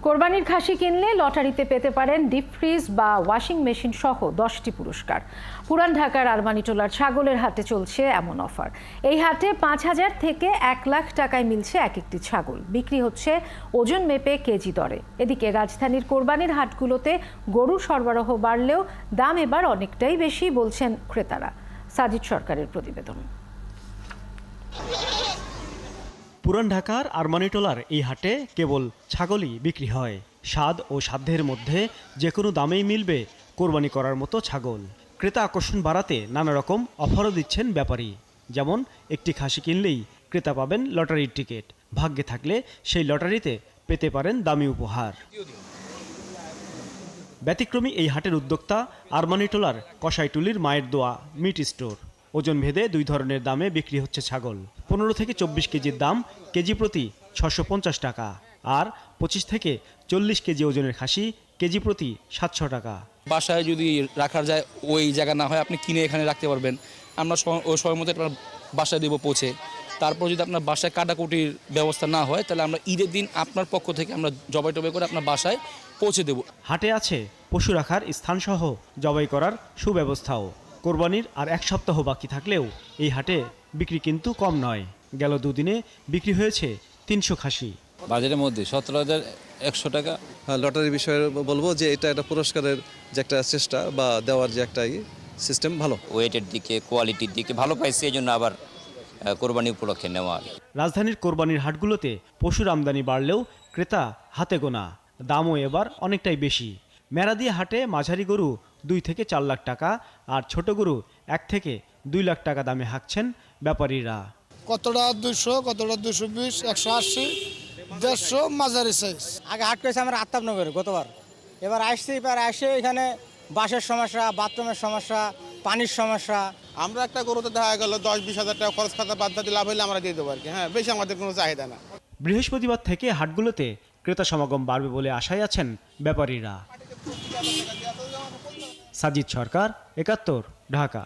কোরবানির খাসি কিনলে লটারিতে পেতে পারেন ডিপ ফ্রিজ বা ওয়াশিং মেশিন সহ 10টি পুরস্কার। পুরান ঢাকার আরমানিটোলার ছাগলের হাটে চলছে এমন অফার। এই হাটে 5,000 থেকে 1 লাখ টাকায় মিলছে এক একটি ছাগল। বিক্রি হচ্ছে ওজন মেপে কেজি দরে। এদিকে রাজধানীর কোরবানির হাটগুলোতে গরুর সরবরাহ বাড়লেও দাম এবার অনেকটাই বেশি বলছেন ক্রেতারা। সাজিদ সরকারের প্রতিবেদন। পুরান ঢাকার আরমানিটোলার এই হাটে কেবল ছাগলই বিক্রি হয়। স্বাদ ও সাধ্যের মধ্যে যে কোনো দামেই মিলবে কোরবানি করার মতো ছাগল। ক্রেতা আকর্ষণ বাড়াতে নানা রকম অফারও দিচ্ছেন ব্যাপারী। যেমন একটি খাসি কিনলেই ক্রেতা পাবেন লটারির টিকিট, ভাগ্যে থাকলে সেই লটারিতে পেতে পারেন দামি উপহার। ব্যতিক্রমী এই হাটের উদ্যোক্তা আরমানিটোলার কসাইটুলির মায়ের দোয়া মিট স্টোর। ওজন ভেদে দুই ধরনের দামে বিক্রি হচ্ছে ছাগল। 15 থেকে 24 কেজির দাম কেজি প্রতি 650 টাকা, আর 25 থেকে 40 কেজি ওজনের খাসি কেজি প্রতি 700 টাকা। বাসায় যদি রাখার যায় ওই জায়গা না হয় আপনি কিনে এখানে রাখতে পারবেন। আমরা ওই সময় মতো আপনার বাসায় দেবো পৌঁছে। তারপর যদি আপনার বাসায় কাটাকুটির ব্যবস্থা না হয় তাহলে আমরা ঈদের দিন আপনার পক্ষ থেকে আমরা জবাই টবাই করে আপনার বাসায় পৌঁছে দেব। হাটে আছে পশু রাখার স্থানসহ জবাই করার সুব্যবস্থাও। কোরবানির আর 1 সপ্তাহ বাকি থাকলেও এই হাটে বিক্রি কিন্তু কম নয়। গেল দুদিনে বিক্রি হয়েছে 300 খাসি। বাজারের মধ্যে 17,100 টাকা। লটারির বিষয়ে বলবো যে এটা একটা পুরস্কারের যে একটা চেষ্টা বা দেওয়ার যে একটা সিস্টেম ভালো। ওয়েটের দিকে কোয়ালিটির দিকে ভালো পাইছে, এই জন্য আবার কোরবানি উপলক্ষে নেওয়া। রাজধানীর কোরবানির হাটগুলোতে পশুর আমদানি বাড়লেও ক্রেতা হাতে গোনা। দামও এবার অনেকটাই বেশি। মেরাদিয়া হাটে মাঝারি গরু 2 থেকে 4 লাখ টাকা আর ছোট গরু 1 থেকে 2 লাখ টাকা দামে হাঁকছেন ব্যাপারীরা। কতটা 200, কতটা 220, 180, 150 মাঝারি সাইজ। আগে হাট করেছে আমরা আত্মাবনগরে গতবার। এবার আসছি, এবার আসে এখানে বাসের সমস্যা, বাথরুমের সমস্যা, পানির সমস্যা। আমরা একটা গরুতে দেখা গেল 10-20 হাজার টাকা খরচ খাতা বাদ দিয়ে লাভ হলে আমরা দিয়ে দেবো আর কি। হ্যাঁ, বেশি আমাদের কোনো চাহিদা না। বৃহস্পতিবার থেকে হাটগুলোতে ক্রেতা সমাগম বাড়বে বলে আশায় আছেন ব্যাপারীরা। সাজিদ সরকার, 71, ঢাকা।